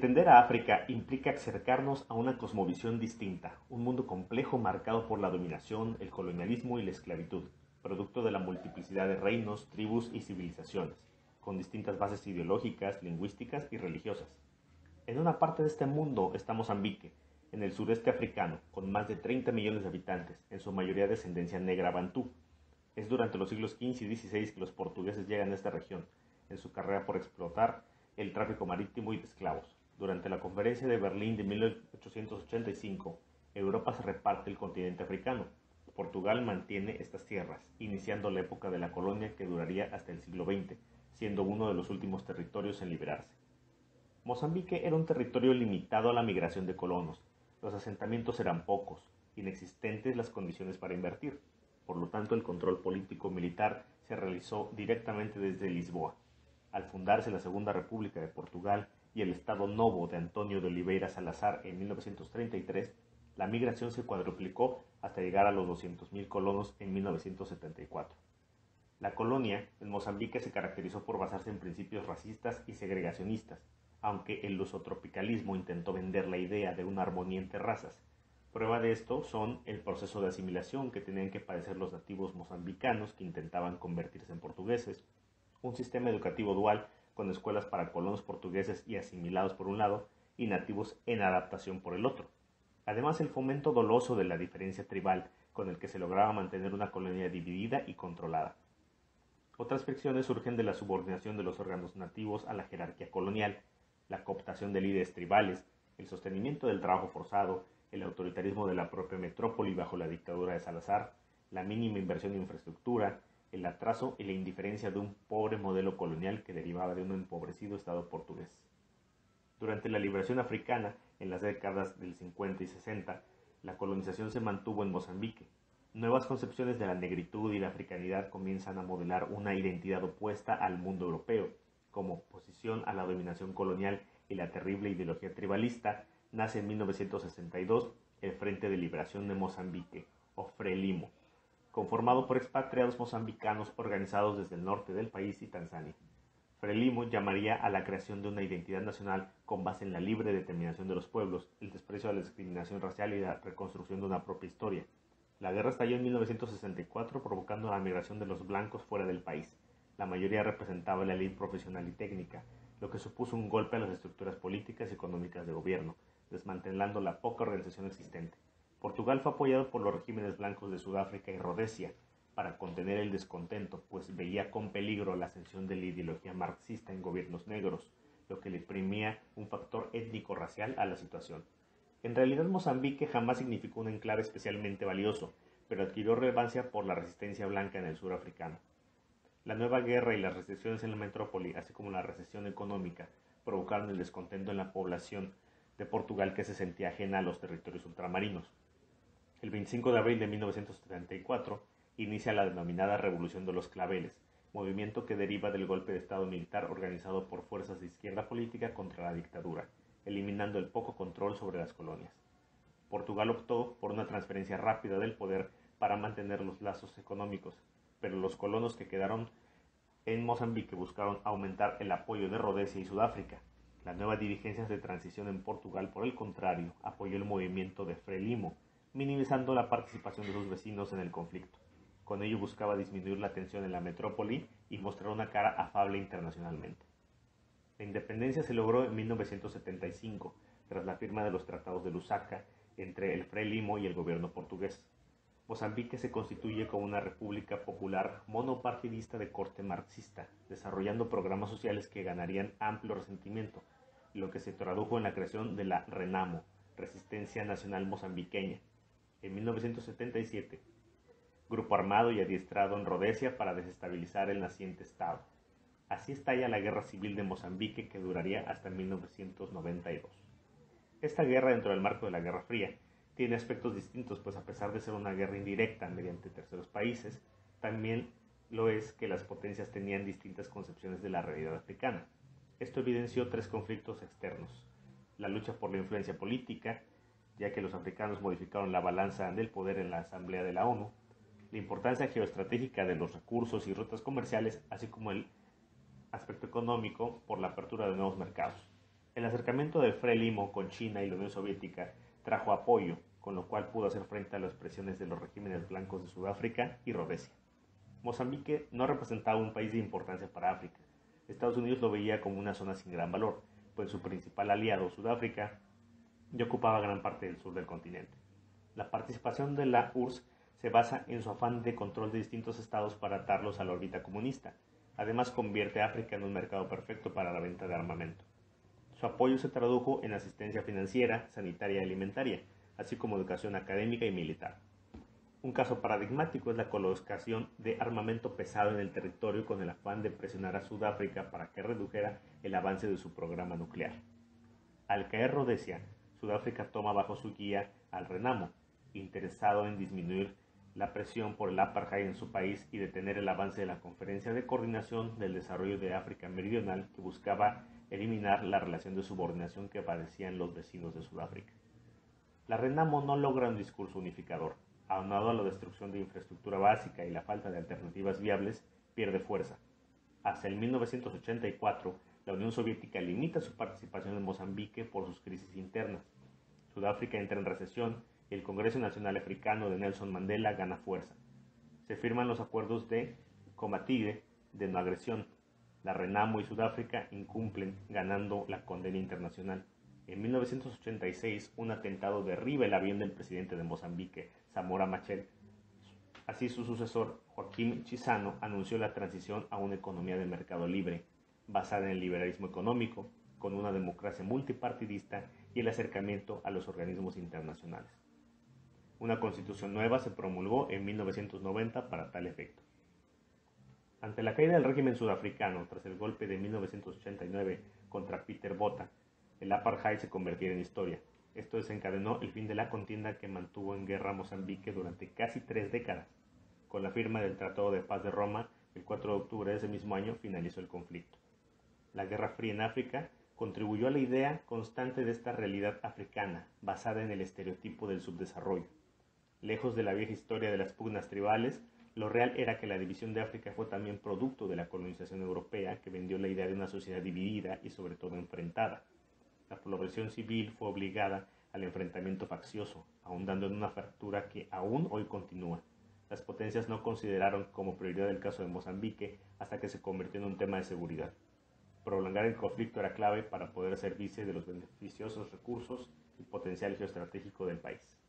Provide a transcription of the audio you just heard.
Entender a África implica acercarnos a una cosmovisión distinta, un mundo complejo marcado por la dominación, el colonialismo y la esclavitud, producto de la multiplicidad de reinos, tribus y civilizaciones, con distintas bases ideológicas, lingüísticas y religiosas. En una parte de este mundo está Mozambique, en el sureste africano, con más de 30 millones de habitantes, en su mayoría de ascendencia negra bantú. Es durante los siglos XV y XVI que los portugueses llegan a esta región, en su carrera por explotar el tráfico marítimo y de esclavos. Durante la Conferencia de Berlín de 1885, Europa se reparte el continente africano. Portugal mantiene estas tierras, iniciando la época de la colonia que duraría hasta el siglo XX, siendo uno de los últimos territorios en liberarse. Mozambique era un territorio limitado a la migración de colonos. Los asentamientos eran pocos, inexistentes las condiciones para invertir. Por lo tanto, el control político-militar se realizó directamente desde Lisboa. Al fundarse la Segunda República de Portugal y el Estado Novo de António de Oliveira Salazar en 1933, la migración se cuadruplicó hasta llegar a los 200.000 colonos en 1974. La colonia en Mozambique se caracterizó por basarse en principios racistas y segregacionistas, aunque el lusotropicalismo intentó vender la idea de una armonía entre razas. Prueba de esto son el proceso de asimilación que tenían que padecer los nativos mozambicanos que intentaban convertirse en portugueses, un sistema educativo dual con escuelas para colonos portugueses y asimilados por un lado y nativos en adaptación por el otro. Además, el fomento doloso de la diferencia tribal con el que se lograba mantener una colonia dividida y controlada. Otras fricciones surgen de la subordinación de los órganos nativos a la jerarquía colonial, la cooptación de líderes tribales, el sostenimiento del trabajo forzado, el autoritarismo de la propia metrópoli bajo la dictadura de Salazar, la mínima inversión en infraestructura, el atraso y la indiferencia de un pobre modelo colonial que derivaba de un empobrecido Estado portugués. Durante la liberación africana, en las décadas del 50 y 60, la colonización se mantuvo en Mozambique. Nuevas concepciones de la negritud y la africanidad comienzan a modelar una identidad opuesta al mundo europeo. Como oposición a la dominación colonial y la terrible ideología tribalista, nace en 1962 el Frente de Liberación de Mozambique, o FRELIMO, conformado por expatriados mozambicanos organizados desde el norte del país y Tanzania. Frelimo llamaría a la creación de una identidad nacional con base en la libre determinación de los pueblos, el desprecio a la discriminación racial y la reconstrucción de una propia historia. La guerra estalló en 1964 provocando la migración de los blancos fuera del país. La mayoría representaba la élite profesional y técnica, lo que supuso un golpe a las estructuras políticas y económicas de gobierno, desmantelando la poca organización existente. Portugal fue apoyado por los regímenes blancos de Sudáfrica y Rodesia para contener el descontento, pues veía con peligro la ascensión de la ideología marxista en gobiernos negros, lo que le imprimía un factor étnico-racial a la situación. En realidad, Mozambique jamás significó un enclave especialmente valioso, pero adquirió relevancia por la resistencia blanca en el sur africano. La nueva guerra y las restricciones en la metrópoli, así como la recesión económica, provocaron el descontento en la población de Portugal que se sentía ajena a los territorios ultramarinos. El 25 de abril de 1974 inicia la denominada Revolución de los Claveles, movimiento que deriva del golpe de Estado militar organizado por fuerzas de izquierda política contra la dictadura, eliminando el poco control sobre las colonias. Portugal optó por una transferencia rápida del poder para mantener los lazos económicos, pero los colonos que quedaron en Mozambique buscaron aumentar el apoyo de Rodesia y Sudáfrica. La nueva dirigencia de transición en Portugal, por el contrario, apoyó el movimiento de Frelimo, minimizando la participación de sus vecinos en el conflicto. Con ello buscaba disminuir la tensión en la metrópoli y mostrar una cara afable internacionalmente. La independencia se logró en 1975, tras la firma de los tratados de Lusaka entre el Frelimo y el gobierno portugués. Mozambique se constituye como una república popular monopartidista de corte marxista, desarrollando programas sociales que ganarían amplio resentimiento, lo que se tradujo en la creación de la RENAMO, Resistencia Nacional Mozambiqueña, en 1977, grupo armado y adiestrado en Rodesia para desestabilizar el naciente Estado. Así estalla la Guerra Civil de Mozambique, que duraría hasta 1992. Esta guerra, dentro del marco de la Guerra Fría, tiene aspectos distintos, pues a pesar de ser una guerra indirecta mediante terceros países, también lo es que las potencias tenían distintas concepciones de la realidad africana. Esto evidenció tres conflictos externos: la lucha por la influencia política, ya que los africanos modificaron la balanza del poder en la Asamblea de la ONU, la importancia geoestratégica de los recursos y rutas comerciales, así como el aspecto económico por la apertura de nuevos mercados. El acercamiento de Frelimo con China y la Unión Soviética trajo apoyo, con lo cual pudo hacer frente a las presiones de los regímenes blancos de Sudáfrica y Rodesia. Mozambique no representaba un país de importancia para África. Estados Unidos lo veía como una zona sin gran valor, pues su principal aliado, Sudáfrica, ya ocupaba gran parte del sur del continente. La participación de la URSS se basa en su afán de control de distintos estados para atarlos a la órbita comunista. Además, convierte a África en un mercado perfecto para la venta de armamento. Su apoyo se tradujo en asistencia financiera, sanitaria y alimentaria, así como educación académica y militar. Un caso paradigmático es la colocación de armamento pesado en el territorio con el afán de presionar a Sudáfrica para que redujera el avance de su programa nuclear. Al caer Rodesia, Sudáfrica toma bajo su guía al Renamo, interesado en disminuir la presión por el apartheid en su país y detener el avance de la Conferencia de Coordinación del Desarrollo de África Meridional, que buscaba eliminar la relación de subordinación que padecían los vecinos de Sudáfrica. La Renamo no logra un discurso unificador. Aunado a la destrucción de infraestructura básica y la falta de alternativas viables, pierde fuerza. Hacia el 1984, la Unión Soviética limita su participación en Mozambique por sus crisis internas. Sudáfrica entra en recesión y el Congreso Nacional Africano de Nelson Mandela gana fuerza. Se firman los acuerdos de Comatide de no agresión. La Renamo y Sudáfrica incumplen, ganando la condena internacional. En 1986, un atentado derriba el avión del presidente de Mozambique, Samora Machel. Así, su sucesor, Joaquim Chissano, anunció la transición a una economía de mercado libre, basada en el liberalismo económico, con una democracia multipartidista y el acercamiento a los organismos internacionales. Una constitución nueva se promulgó en 1990 para tal efecto. Ante la caída del régimen sudafricano tras el golpe de 1989 contra Peter Botha, el apartheid se convertía en historia. Esto desencadenó el fin de la contienda que mantuvo en guerra a Mozambique durante casi 3 décadas. Con la firma del Tratado de Paz de Roma, el 4 de octubre de ese mismo año finalizó el conflicto. La Guerra Fría en África contribuyó a la idea constante de esta realidad africana, basada en el estereotipo del subdesarrollo. Lejos de la vieja historia de las pugnas tribales, lo real era que la división de África fue también producto de la colonización europea, que vendió la idea de una sociedad dividida y sobre todo enfrentada. La población civil fue obligada al enfrentamiento faccioso, ahondando en una fractura que aún hoy continúa. Las potencias no consideraron como prioridad el caso de Mozambique hasta que se convirtió en un tema de seguridad. Prolongar el conflicto era clave para poder servirse de los beneficiosos recursos y potencial geoestratégico del país.